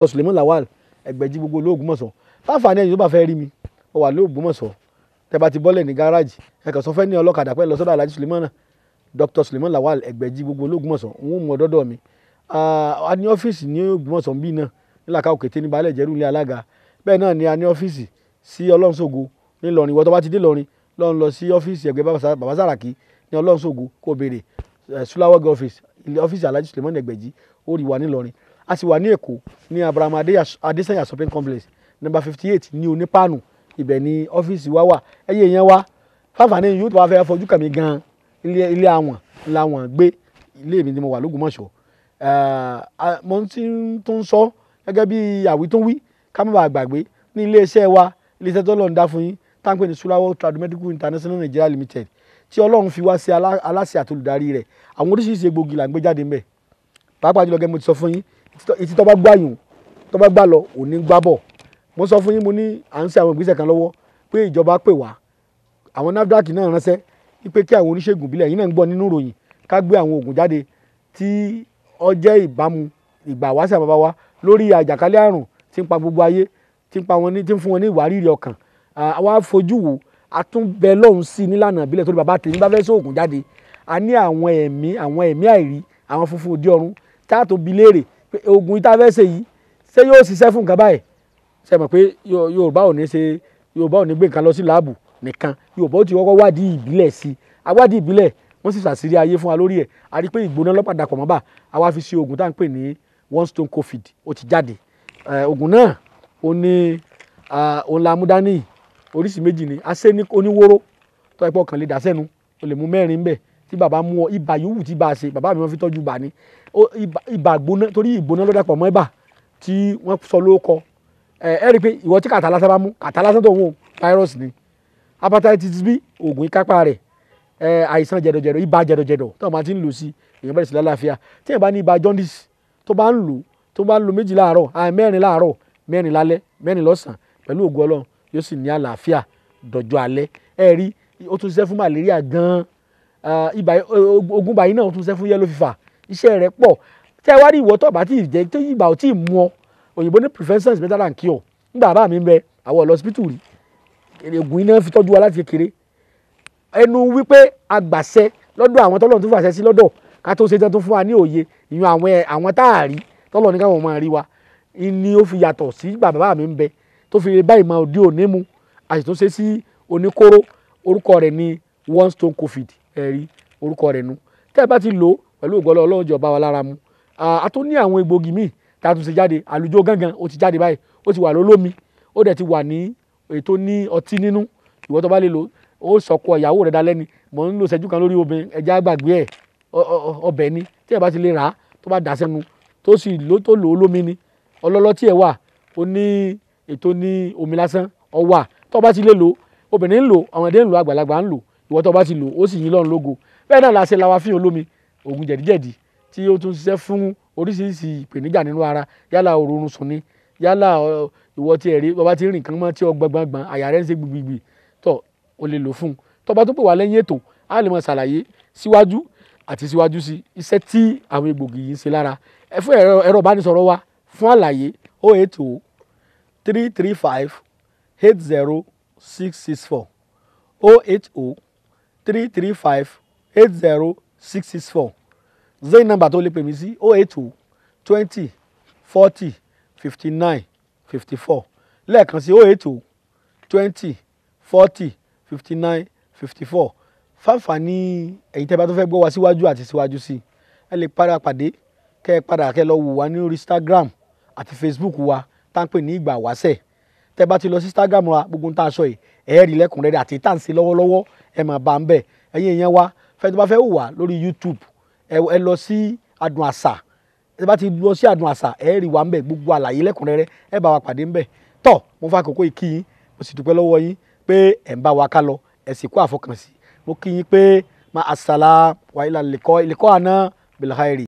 Suleiman Lawal Ẹgbẹ̀jì gbogbo l'Ògbómọ̀ṣọ́. Fáfàní ẹ̀yin tó bá fẹ́ rí mi ó wà l'Ògbómọ̀ṣọ́. Tẹ́ bá ti bọ́lẹ̀ ní gáràjì ẹ kàn sọ fẹ́ ní ọlọ́kadà pé lọ sọ́dọ̀ Alhaji Suleiman Dr. Suleiman Lawal Ẹgbẹ̀jì gbogbo l'Ògbómọ̀ṣọ́ òun mú ọdọ́dọ̀ mi. A ní ọ́fíìsì ní Ògbómọ̀ṣọ́ bí náà nílàkà òkété ní Baálẹ̀ Jẹ́rú ilé alága. Bẹ́ẹ̀ náà ni a ní ọ́fíìsì sí Ọlọ́runṣògo ní Ìlọrin. Ìwọ tó bá ti dé Ìlọrin lọ sí ọ́fíìsì ẹgbẹ́ Baba Saraki ní Ọlọ́runṣògo kó béèrè Sulawesi ọ́fíìsì ọ́fíìsì Alhaji Suleiman Ẹgbẹ̀jì ó rí wa ní Ìlọrin. A sì wà ní Èkó ní Abraham Adesanya shopping complex number 58 ní Onípàánù. Ibẹ̀ ni ọ́fíìsì wa wà. Ẹyẹ yẹn wá Fáfàní yóò tó wá fẹ́ fojú kàn mí gan ilé àwọn làwọn gbé ilé mi ni mo wà l'Ògbómọ̀ṣọ́. Mo ti tún sọ gẹ́gẹ́ bí àwí tó wí ká má bàa gbàgbé ní iléeṣẹ́ wa iléeṣẹ́ tó lọ́n dá fún yín tá ń pè ní Sulawesi Tradomedical International Nigeria Limited tí Ọlọ́run fi wá sí aláṣẹ àtolùdarí rẹ̀. Àwọn oríṣiríṣi egbògi là ń gbé jáde ńbẹ̀. Pàápàá jùlọ gẹ́gẹ́ mo ti sọ fún yín etí tó bá gbàyùn tó bá gbà lọ òní gbà bọ̀. Mo sọ fún yín mo ní à ń ṣe àwọn ìgbésẹ̀ kan lọ́wọ́ pé ìjọba pè wá àwọn NAFDAC náà ránṣẹ́ wípé kí àwọn oníṣègùn ìbílẹ̀ yìí náà ń gbọ́ nínú ìròyìn ká gbé àwọn oògùn jáde tí ó jẹ́ ìbámu ìgbà wáṣẹ̀ bàbá wa lórí àjàkálẹ̀ àrùn tí ń pa gbogbo ayé tí ń fún wọn ní ìwárìrì ọkàn. Àwa fojú wo a tún bẹ lọ́hùn sí nílànà ìbílẹ̀ torí bàbá tèmi bá fẹ́ sóògùn jáde a ní àwọn ẹ̀mí àìrí àwọn funfun òde ọ̀run tá a tó bi léèrè pé oògùn ìta fẹ́ ṣe yìí ṣé yóò ṣiṣẹ́ fún nǹkan báyìí. Ṣé mọ̀ pé Yorùbá ò ní gbé nǹkan lọ sí láàbù nìkan Yorùbá ó ti kọ́kọ́ wádìí ìbílẹ̀ sí i awádìí ìbílẹ̀ wọ́n sì ṣàṣírí ayé fún wa lórí ẹ̀ a rí pé ìgbóná lọ́pàdà pọ̀ mọ́ bá a wá fi ṣe oògùn tá à ń pè ní one stone covid ó ti jáde. Oògùn náà òun la mú dání oríṣi méjì ni a ṣe ní oníwóró tó ẹ pọ̀ kàn lè dà sẹ́nu o lè mú mẹ́rin bẹ́ẹ̀ tí bàbá mú ọ ibà yòówù tí bá a ṣe bàbá mi wọ́n fi tọ́jú bà ní ibà gbóná torí ìgbóná ló dàpọ̀ mọ́ ibà tí wọ́n sọ lóko ẹ rí i pé ìwọ tí kàtà lásán bá mú kàtà lásán tó ń wò fáírọ́ọ̀sì ni hepatitis B oògùn ìkápá rẹ̀ àìsàn jẹ̀dọ̀jẹ̀dọ̀ ibà jẹ̀dọ̀jẹ̀dọ̀ tó máa ti ń lò sí èèyàn bẹ̀rẹ̀ sí lálàáfíà tí èèyàn bá ní ibà jaundice tó bá ń lo méjì láàárọ̀ mẹ́rin láàárọ̀ mẹ́rin lálẹ́ mẹ́rin lọ́sàn-án pẹ̀lú ògo Ọlọ́run yóò sì ní àlàáfíà dọ̀jọ́ alẹ́. Ẹ rí ó tún ṣiṣẹ́ fún malaria gan-an oògùn báyìí náà ó tún ṣiṣẹ́ fún yellow fever iṣẹ́ rẹ̀ pọ̀ tí ẹ wá rí ìwọ tó bá ti jẹ́ tó ibà ò tí ì mú ọ òyìnbó ní prevention is better than cure. Nígbà bá mi ń bẹ àwọn hospital rí oògùn iná fi tọ́jú wa láti kékeré ẹnu wípé agbàṣẹ lọ́dọ̀ àwọn tọ́lọ́run tó fàṣẹ sí lọ́dọ̀ ká tó ṣe tán tó fún wa ní òye ìyún àwọn táàrí tọ́lọ́run ní káwọn máa rí wa ni ó fi yàtọ̀ sí bàbá mi ń bẹ tó fi báyìí máa òde òní mu a sì tún ṣe sí oníkóró orúkọ rẹ̀ ní one stone covid ẹ̀rí orúkọ rẹ̀ nu tẹ́ ẹ bá ti lò pẹ̀lú ògbọ́lọ́ Ọlọ́run jọba wa lára mu a tún ní àwọn egbògi míì tá a tún ṣe jáde àlùjọ gángan ó ti jáde báyìí ó ti wà lólómi ó dẹ̀ ti wà ní ètò ní ọtí nínú ìwọ tó bá lè lò ó sọkọ ìyàwó rẹ̀ dalẹ́ ni mò ń lo ṣẹ́jú kan lórí obìnrin ẹja gbàgbé ẹ̀ ọbẹ̀ ni tí ẹ bá ti lè rà á tó bá dà sẹ́nu tó sì lò ó lómi ni ọlọ́lọ́ tí ẹ wà ó ní ètò ní omi lásán ọwà tó bá ti lè lò obìnrin ń lò àwọn ẹ̀dẹ́ ń lò àgbàlagbà ń lò ìwọ tó bá ti lò ó sì yín lọ́run lógo bẹ́ẹ̀ náà la ṣe la wa fíhàn olómi oògùn jẹ̀díjẹ̀dí tí ó tún ṣiṣẹ́ fún oríṣiríṣi ìpèníjà nínú ara yálà òrórun sùn ni yálà ìwọ tí ẹ̀rí bàbá ti rìn kan mọ́ tí ọ gbọ̀ngbọ̀n àyà rẹ̀ ń ṣe gbìgbìgbì tó o lè lò fún un tó bá tó pè wá lẹ́yìn ètò a lè máa ṣàlàyé síwájú àti síwájú sí iṣẹ́ tí àwọn egbògi yìí ń ṣe lára ẹ fún ẹ̀rọ ìbánisọ̀rọ̀ wa fún àlàyé 080 335 80664 080 335 80664 zain number tó lè pè mí sí 080 20 40 59 54 lẹ́ẹ̀kan sí 080 20 40 59 54 fáǹfààní ẹ̀yin tẹ́ bá tó fẹ́ gbọ́ wa síwájú àti síwájú sí ẹ lè padà pàdé kẹ́ lọ wò wá ní orí Instagram àti Facebook wa tá ń pè ní Ìgbà Ìwáṣẹ̀ tẹ́ bá ti lọ sí Instagram wa gbogbo tá a sọ yìí ẹ rí lẹ́kùnrẹ́rẹ́ àti tá à ń ṣe lọ́wọ́lọ́wọ́ ẹ máa bá ń bẹ̀ ẹ̀yin èèyàn wa fẹ́ tó bá fẹ́ wò wá lórí YouTube ẹ lọ sí Adùn Àṣà ẹ bá ti lọ sí Adùn Àṣà ẹ rí wa ń bẹ̀ gbogbo àlàyé lẹ́kùnrẹ́rẹ́ ẹ bá wa pàdé ń bẹ̀ tọ́ mo fa àkókò ìkí yín mo sì dúpẹ́ lọ́wọ́ yín pé ẹ̀ ń bá wa ká lọ ẹ̀ sì kó àfọkànsí mo kí yín pé ma asala wa ilà lẹ́kọ́ àná bilhairi.